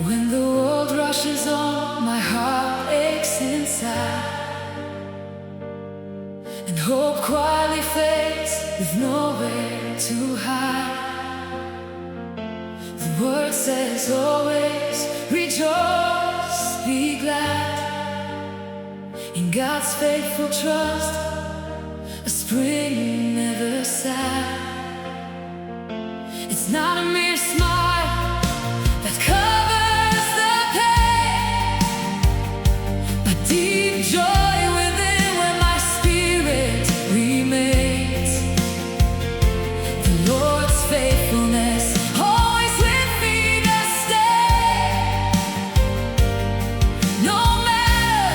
When the world rushes on, my heart aches inside, and hope quietly fades with nowhere to hide. The word says always, rejoice, be glad. In God's faithful trust, a spring never sad. It's not a mere smile that covers the pain, but deep joy within when my spirit remains. The Lord's faithfulness always with me to stay. No matter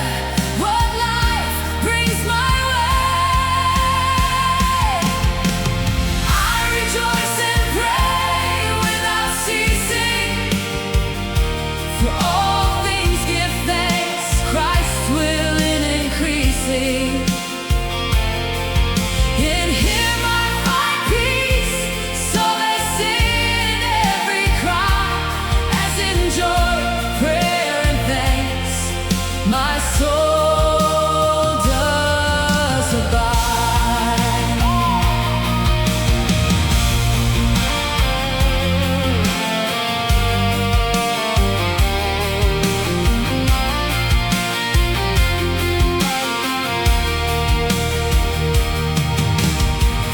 what life brings my way, I rejoice and pray without ceasing. For all things give thanks, Christ's will in increasing. In Him I find peace, solace in every cry, as in joy, prayer and thanks, my soul does abide.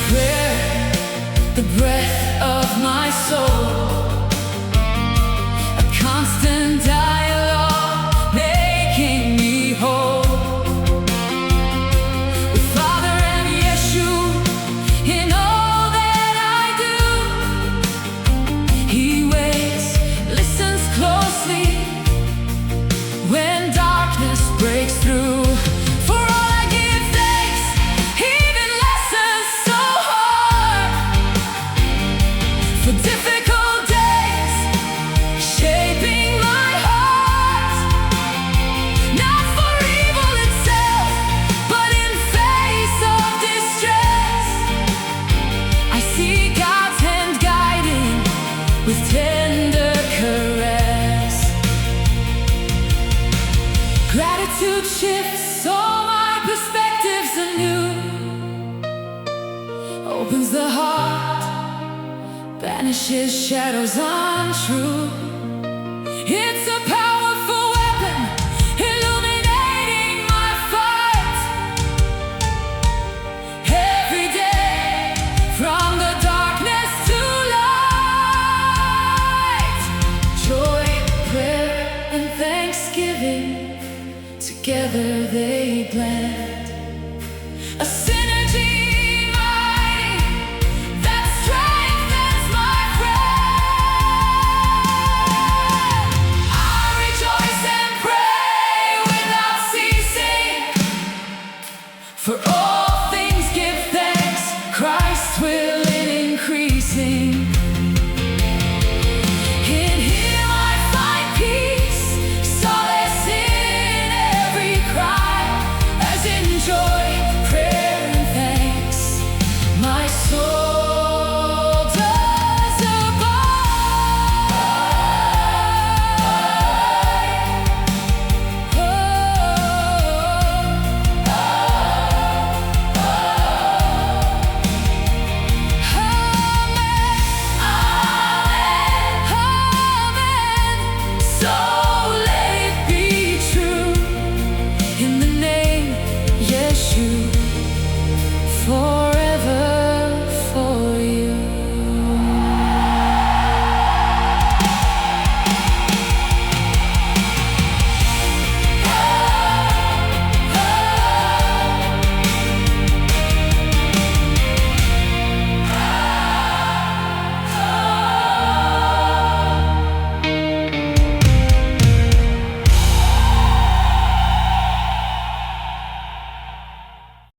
Prayer, the breath of my soul, a constant dialogue making me whole. With Father and Yeshu in all that I do, He waits, listens closely when darkness breaks through. For all I give thanks, even lessons so hard, for difficult days shaping my heart, not for evil itself, but in face of distress. I see God's hand guiding with tender caress. Gratitude shifts all my perspectives anew, opens the heart, banishes shadows untrue. It's a powerful weapon, illuminating my fight. Every day, from the darkness to light, joy, prayer, and thanksgiving, together they blend. A synergy mighty that strengthens my friend. I rejoice and pray without ceasing. For all things give thanks, Christ's will in increasing. In Him I find peace, solace in every cry, as in joy, prayer and thanks, my soul does abide. So